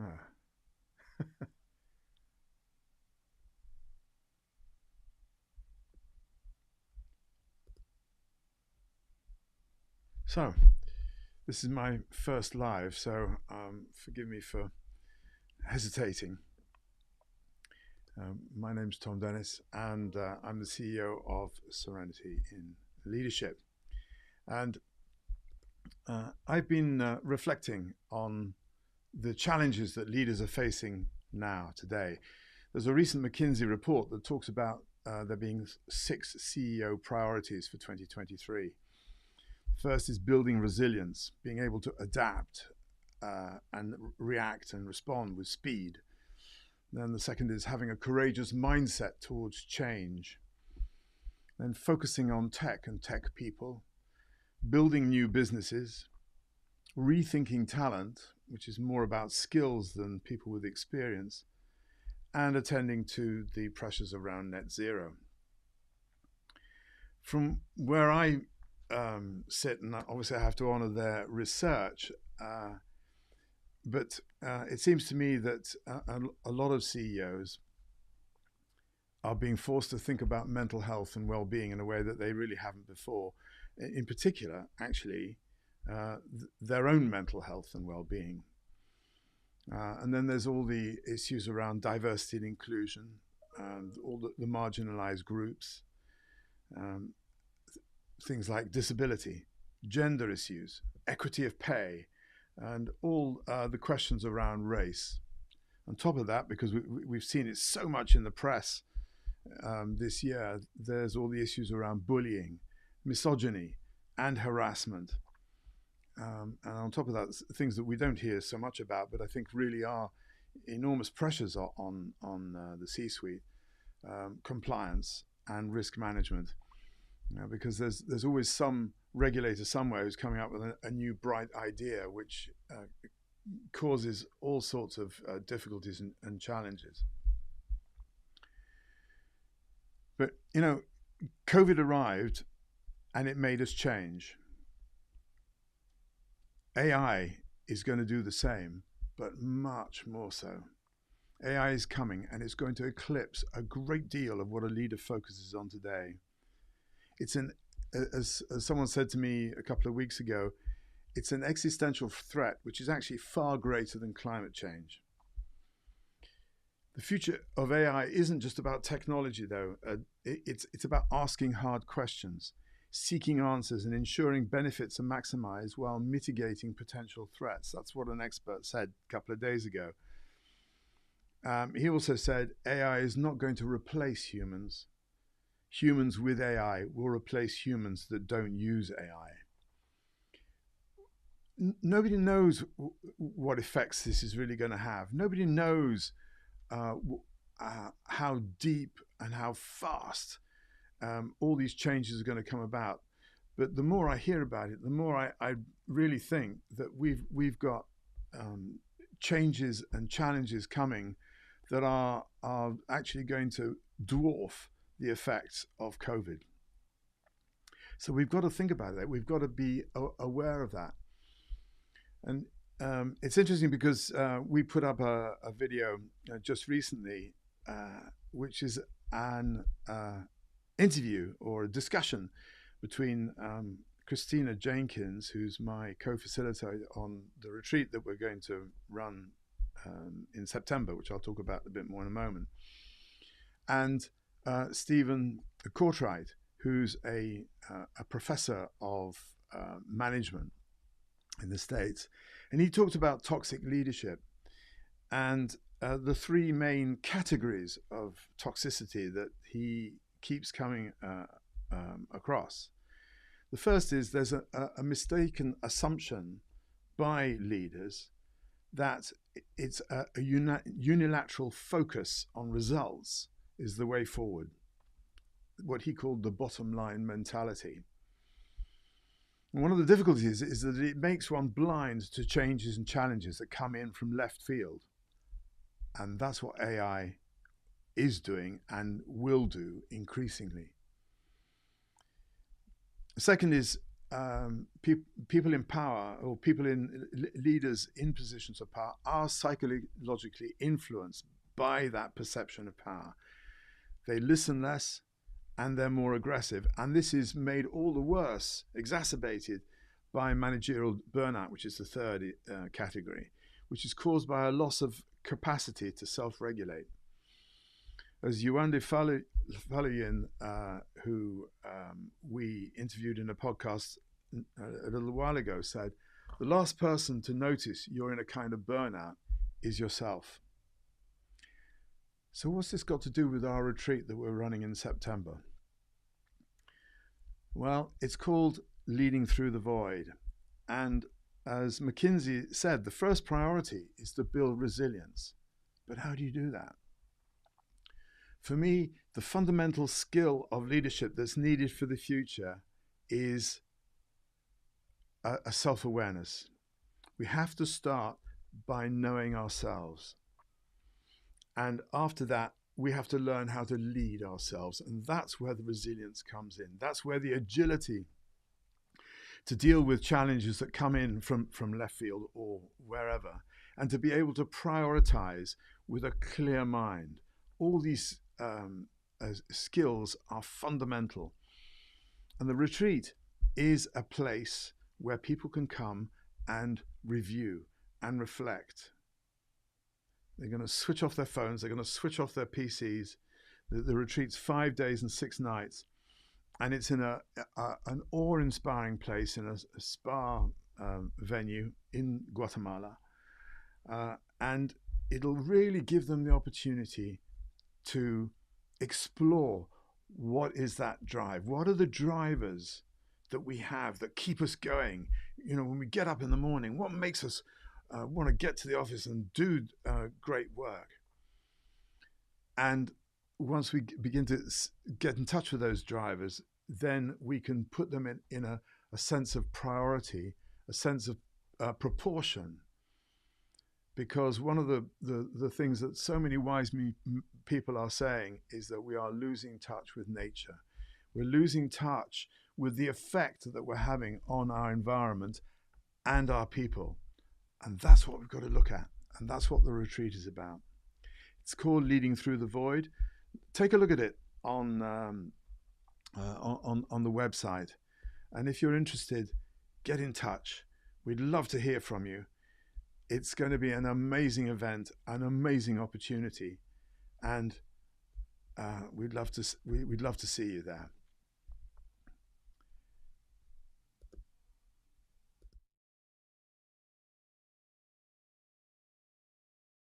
Ah. So, this is my first live, so forgive me for hesitating. My name's Tom Dennis, and I'm the CEO of Serenity in Leadership. And I've been reflecting on the challenges that leaders are facing now, today. There's a recent McKinsey report that talks about there being 6 CEO priorities for 2023. First is building resilience, being able to adapt and react and respond with speed. Then the second is having a courageous mindset towards change. Then focusing on tech and tech people, building new businesses, rethinking talent, which is more about skills than people with experience, and attending to the pressures around net zero. From where I sit, and obviously I have to honor their research, but it seems to me that a lot of CEOs are being forced to think about mental health and well-being in a way that they really haven't before. In particular, actually, their own mental health and well-being. And then there's all the issues around diversity and inclusion, and all the marginalized groups, things like disability, gender issues, equity of pay, and all the questions around race. On top of that, because we've seen it so much in the press this year, there's all the issues around bullying, misogyny, and harassment. And on top of that, things that we don't hear so much about, but I think really are enormous pressures on the C-suite, compliance and risk management. Because there's always some regulator somewhere who's coming up with a new bright idea, which causes all sorts of difficulties and challenges. But, COVID arrived and it made us change. AI is going to do the same, but much more so. AI is coming and it's going to eclipse a great deal of what a leader focuses on today. It's as someone said to me a couple of weeks ago, it's an existential threat, which is actually far greater than climate change. The future of AI isn't just about technology, though. It's about asking hard questions, seeking answers, and ensuring benefits are maximized while mitigating potential threats. That's what an expert said a couple of days ago. He also said AI is not going to replace humans. Humans with AI will replace humans that don't use AI. Nobody knows what effects this is really going to have. Nobody knows how deep and how fast all these changes are going to come about. But the more I hear about it, the more I really think that we've got changes and challenges coming that are actually going to dwarf the effects of COVID. So we've got to think about that. We've got to be aware of that. And it's interesting because we put up a video just recently, which is an interview or a discussion between Christina Jenkins, who's my co-facilitator on the retreat that we're going to run in September, which I'll talk about a bit more in a moment, and Stephen Courtright, who's a professor of management in the States. And he talked about toxic leadership and the 3 main categories of toxicity that he keeps coming across. The first is there's a mistaken assumption by leaders that it's a unilateral focus on results is the way forward, what he called the bottom line mentality. And one of the difficulties is that it makes one blind to changes and challenges that come in from left field. And that's what AI is doing and will do increasingly. The second is people in power, or people in leaders in positions of power, are psychologically influenced by that perception of power. They listen less and they're more aggressive. And this is made all the worse, exacerbated by managerial burnout, which is the third category, which is caused by a loss of capacity to self-regulate. As Yuande Falayin, who we interviewed in a podcast a little while ago, said, the last person to notice you're in a kind of burnout is yourself. So what's this got to do with our retreat that we're running in September? Well, it's called Leading Through the Void. And as McKinsey said, the first priority is to build resilience. But how do you do that? For me, the fundamental skill of leadership that's needed for the future is a self-awareness. We have to start by knowing ourselves. And after that, we have to learn how to lead ourselves. And that's where the resilience comes in. That's where the agility to deal with challenges that come in from left field or wherever, and to be able to prioritize with a clear mind. All these skills are fundamental. And the retreat is a place where people can come and review and reflect. They're going to switch off their phones. They're going to switch off their PCs. The retreat's 5 days and 6 nights. And it's in an awe-inspiring place in a spa venue in Guatemala. And it'll really give them the opportunity to explore what is that drive. What are the drivers that we have that keep us going? You know, when we get up in the morning, what makes us want to get to the office and do great work? And once we begin to get in touch with those drivers, then we can put them in a sense of priority, a sense of proportion. Because one of the things that so many wise people are saying is that we are losing touch with nature. We're losing touch with the effect that we're having on our environment and our people. And that's what we've got to look at. And that's what the retreat is about. It's called Leading Through the Void. Take a look at it on the website. And if you're interested, get in touch. We'd love to hear from you. It's going to be an amazing event, an amazing opportunity. And we'd love to see you there.